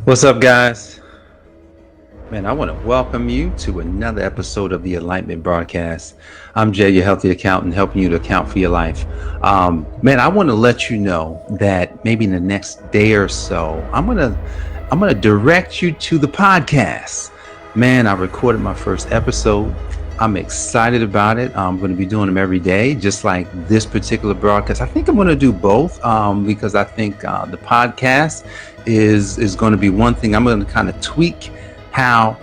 What's up, guys? Man, I want to welcome you to another episode of the Enlightenment broadcast. I'm Jay, your healthy accountant, helping you to account for your life. Man, I want to let you know that maybe in the next day or so, I'm gonna direct you to the podcast. Man, I recorded my first episode. I'm excited about it. I'm going to be doing them every day, just like this particular broadcast. I think I'm going to do both because I think the podcast is going to be one thing. I'm going to kind of tweak how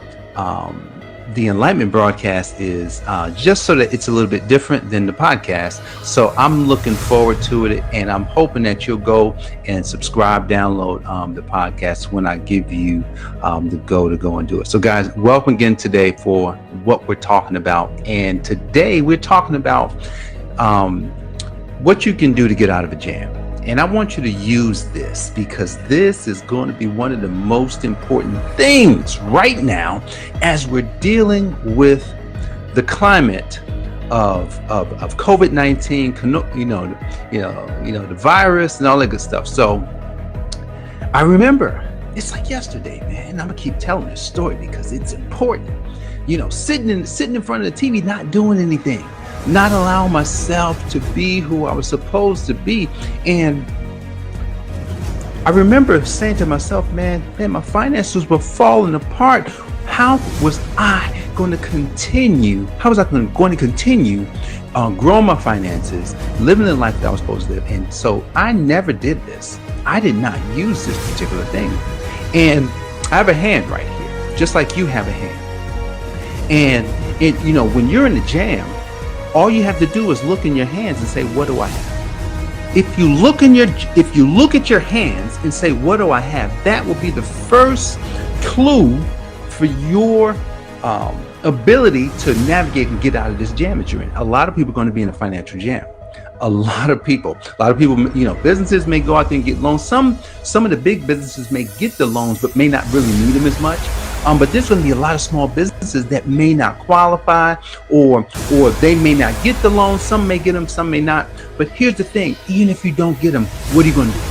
the Enlightenment broadcast is just so that it's a little bit different than the podcast. So I'm looking forward to it, and I'm hoping that you'll go and subscribe, download the podcast when I give you the go and do it. So guys, welcome again today for what we're talking about. And today we're talking about what you can do to get out of a jam. And I want you to use this because this is going to be one of the most important things right now as we're dealing with the climate of COVID-19, the virus and all that good stuff. So I remember it's like yesterday, man. I'm gonna keep telling this story because it's important. Sitting in front of the TV, not doing anything, not allowing myself to be who I was supposed to be. And I remember saying to myself, man, my finances were falling apart. How was I going to continue? How was I going to continue growing my finances, living the life that I was supposed to live? And so I never did this. I did not use this particular thing. And I have a hand right here, just like you have a hand. And when you're in the jam, all you have to do is look in your hands and say, what do I have? If you look at your hands and say, what do I have? That will be the first clue for your ability to navigate and get out of this jam that you're in. A lot of people are going to be in a financial jam. A lot of people, businesses may go out there and get loans. Some of the big businesses may get the loans, but may not really need them as much. But there's going to be a lot of small businesses that may not qualify, or they may not get the loan. Some may get them, some may not. But here's the thing: even if you don't get them, what are you going to do?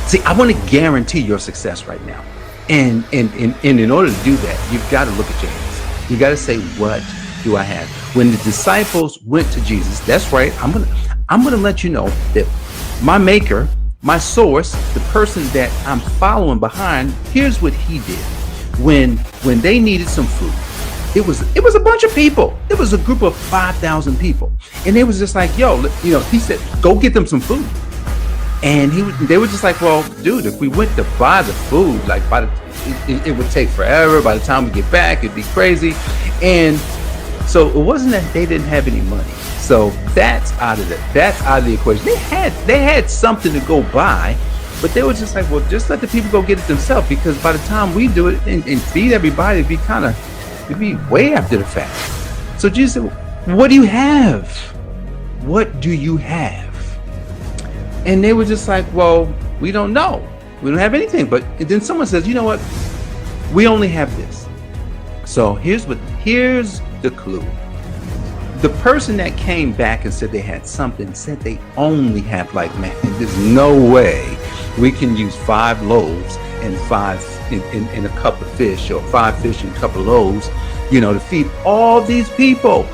See, I want to guarantee your success right now, and in order to do that, you've got to look at your hands. You got to say, what do I have? When the disciples went to Jesus, that's right. I'm gonna let you know that my maker, my source, the person that I'm following behind, here's what he did. When they needed some food, it was a bunch of people. It was a group of 5,000 people, and they was just like, he said, go get them some food. And they were just like, well, dude, if we went to buy the food, like it would take forever. By the time we get back, it'd be crazy. And so it wasn't that they didn't have any money. So that's out of the equation. They had something to go buy, but they were just like, well, just let the people go get it themselves, because by the time we do it and feed everybody, it'd be way after the fact. So Jesus said, what do you have? What do you have? And they were just like, well, we don't know. We don't have anything. But then someone says, you know what? We only have this. So here's the clue. The person that came back and said they had something said they only have, like, man, there's no way we can use 5 loaves and in a couple of fish, or 5 fish and a couple of loaves, to feed all these people.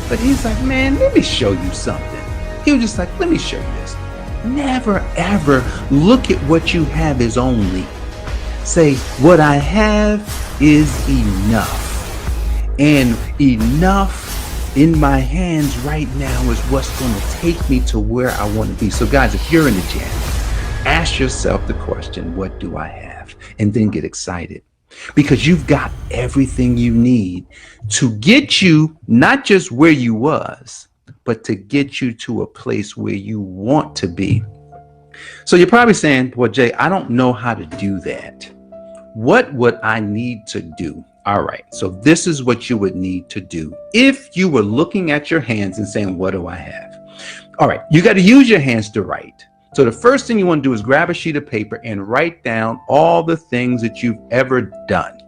But he's like, man, let me show you something. He was just like, let me show you this. Never ever look at what you have as only. Say, what I have is enough. And enough in my hands right now is what's going to take me to where I want to be. So guys, if you're in the jam, ask yourself the question, what do I have? And then get excited, because you've got everything you need to get you not just where you was, but to get you to a place where you want to be. So you're probably saying, well, Jay, I don't know how to do that. What would I need to do? All right, so this is what you would need to do if you were looking at your hands and saying, what do I have? All right, you got to use your hands to write. So the first thing you want to do is grab a sheet of paper and write down all the things that you've ever done.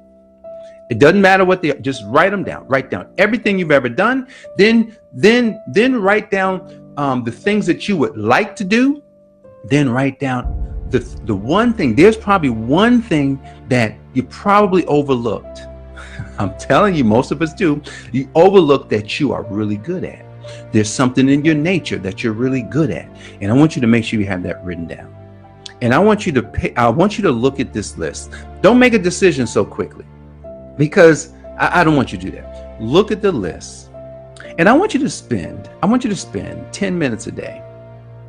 It doesn't matter what they are, just write them down. Write down everything you've ever done. Then write down the things that you would like to do. Then write down the one thing, there's probably one thing that you probably overlooked. I'm telling you, most of us do. You overlook that you are really good at. There's something in your nature that you're really good at. And I want you to make sure you have that written down. And I want you to look at this list. Don't make a decision so quickly, because I don't want you to do that. Look at the list. And I want you to spend 10 minutes a day.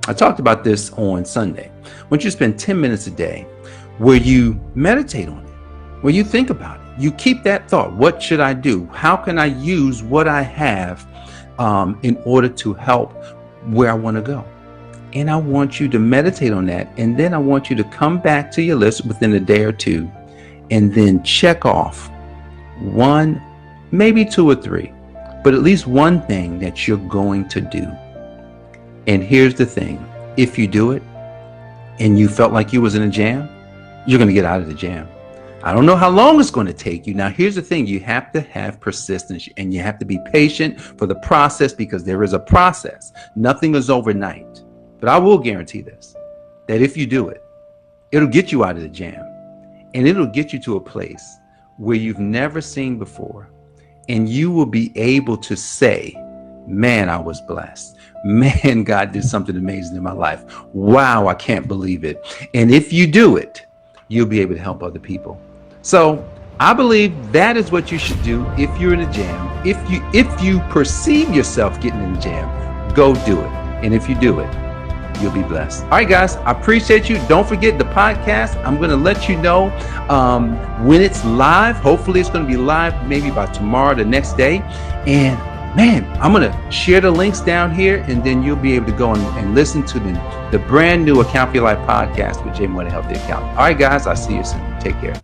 I talked about this on Sunday. I want you to spend 10 minutes a day where you meditate on it, where you think about it. You keep that thought. What should I do? How can I use what I have in order to help where I want to go? And I want you to meditate on that. And then I want you to come back to your list within a day or two, and then check off one, maybe two or three, but at least one thing that you're going to do. And here's the thing. If you do it and you felt like you was in a jam, you're going to get out of the jam. I don't know how long it's going to take you. Now, here's the thing. You have to have persistence, and you have to be patient for the process, because there is a process. Nothing is overnight. But I will guarantee this, that if you do it, it'll get you out of the jam, and it'll get you to a place where you've never seen before. And you will be able to say, man, I was blessed. Man, God did something amazing in my life. Wow, I can't believe it. And if you do it, you'll be able to help other people. So I believe that is what you should do if you're in a jam. If you perceive yourself getting in a jam, go do it. And if you do it, you'll be blessed. All right, guys, I appreciate you. Don't forget the podcast. I'm going to let you know when it's live. Hopefully it's going to be live maybe by tomorrow, the next day. And man, I'm going to share the links down here, and then you'll be able to go and listen to the brand new Account for Your Life podcast with Jay Moore, the Healthy Accountant. All right, guys, I'll see you soon. Take care.